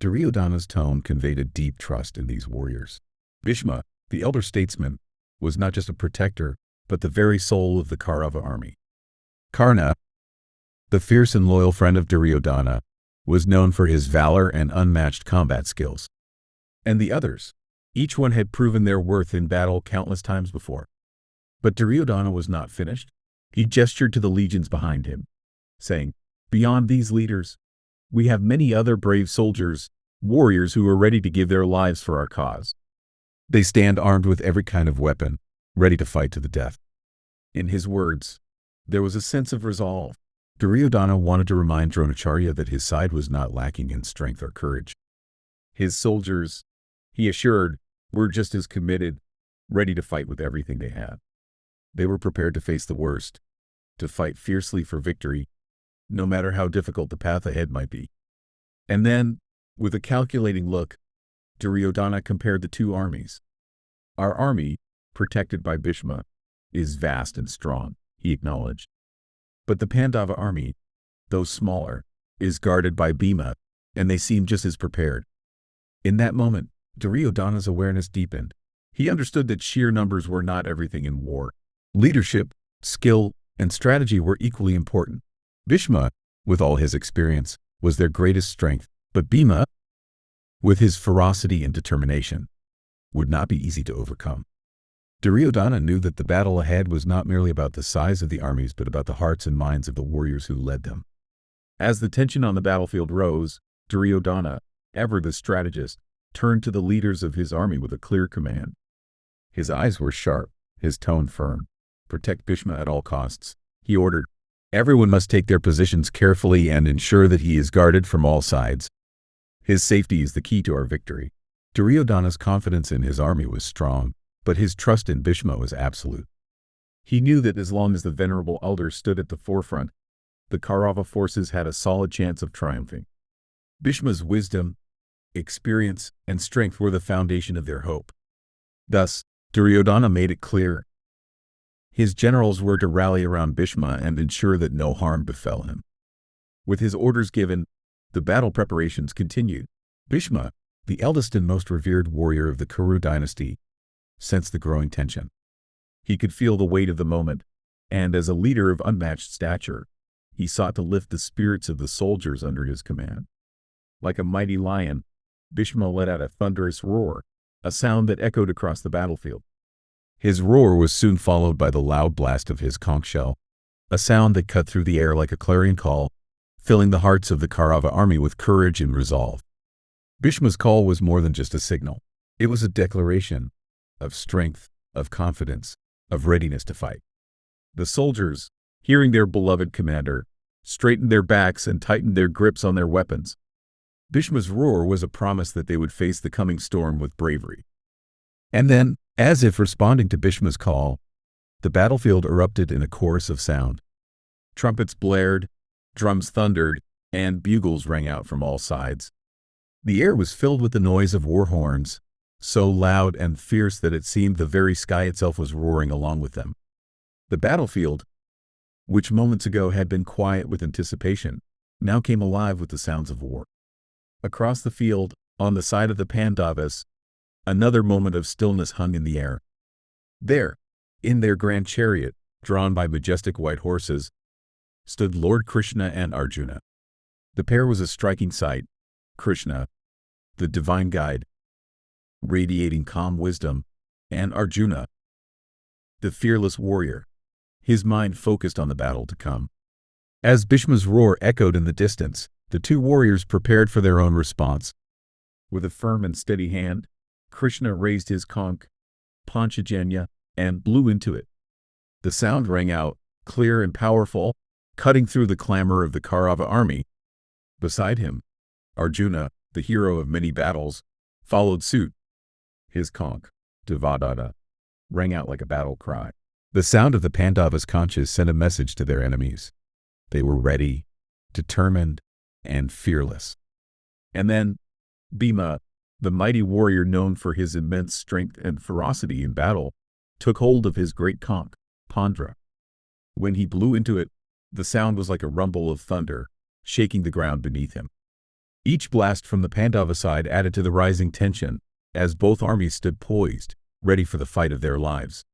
Duryodhana's tone conveyed a deep trust in these warriors. Bhishma, the elder statesman, was not just a protector, but the very soul of the Kaurava army. Karna, the fierce and loyal friend of Duryodhana, was known for his valor and unmatched combat skills. And the others, each one had proven their worth in battle countless times before. But Duryodhana was not finished. He gestured to the legions behind him, saying, "Beyond these leaders, we have many other brave soldiers, warriors who are ready to give their lives for our cause. They stand armed with every kind of weapon, ready to fight to the death." In his words, there was a sense of resolve. Duryodhana wanted to remind Dronacharya that his side was not lacking in strength or courage. His soldiers, he assured, were just as committed, ready to fight with everything they had. They were prepared to face the worst, to fight fiercely for victory, no matter how difficult the path ahead might be. And then, with a calculating look, Duryodhana compared the two armies. "Our army, protected by Bhishma, is vast and strong," he acknowledged. "But the Pandava army, though smaller, is guarded by Bhima, and they seem just as prepared." In that moment, Duryodhana's awareness deepened. He understood that sheer numbers were not everything in war. Leadership, skill, and strategy were equally important. Bhishma, with all his experience, was their greatest strength, but Bhima, with his ferocity and determination, would not be easy to overcome. Duryodhana knew that the battle ahead was not merely about the size of the armies, but about the hearts and minds of the warriors who led them. As the tension on the battlefield rose, Duryodhana, ever the strategist, turned to the leaders of his army with a clear command. His eyes were sharp, his tone firm. "Protect Bhishma at all costs," he ordered. "Everyone must take their positions carefully and ensure that he is guarded from all sides. His safety is the key to our victory." Duryodhana's confidence in his army was strong, but his trust in Bhishma was absolute. He knew that as long as the venerable elder stood at the forefront, the Kaurava forces had a solid chance of triumphing. Bhishma's wisdom, experience, and strength were the foundation of their hope. Thus, Duryodhana made it clear. His generals were to rally around Bhishma and ensure that no harm befell him. With his orders given, the battle preparations continued. Bhishma, the eldest and most revered warrior of the Kuru dynasty, sensed the growing tension. He could feel the weight of the moment, and as a leader of unmatched stature, he sought to lift the spirits of the soldiers under his command. Like a mighty lion, Bhishma let out a thunderous roar, a sound that echoed across the battlefield. His roar was soon followed by the loud blast of his conch shell, a sound that cut through the air like a clarion call, filling the hearts of the Kaurava army with courage and resolve. Bhishma's call was more than just a signal. It was a declaration of strength, of confidence, of readiness to fight. The soldiers, hearing their beloved commander, straightened their backs and tightened their grips on their weapons. Bhishma's roar was a promise that they would face the coming storm with bravery. And then, as if responding to Bhishma's call, the battlefield erupted in a chorus of sound. Trumpets blared, drums thundered, and bugles rang out from all sides. The air was filled with the noise of war horns, so loud and fierce that it seemed the very sky itself was roaring along with them. The battlefield, which moments ago had been quiet with anticipation, now came alive with the sounds of war. Across the field, on the side of the Pandavas, another moment of stillness hung in the air. There, in their grand chariot, drawn by majestic white horses, stood Lord Krishna and Arjuna. The pair was a striking sight. Krishna, the divine guide, radiating calm wisdom, and Arjuna, the fearless warrior, his mind focused on the battle to come. As Bhishma's roar echoed in the distance, the two warriors prepared for their own response. With a firm and steady hand, Krishna raised his conch, Panchajanya, and blew into it. The sound rang out, clear and powerful, cutting through the clamor of the Kaurava army. Beside him, Arjuna, the hero of many battles, followed suit. His conch, Devadatta, rang out like a battle cry. The sound of the Pandavas' conches sent a message to their enemies. They were ready, determined, and fearless. And then, Bhima, the mighty warrior known for his immense strength and ferocity in battle, took hold of his great conch, Pandra. When he blew into it, the sound was like a rumble of thunder, shaking the ground beneath him. Each blast from the Pandava side added to the rising tension, as both armies stood poised, ready for the fight of their lives.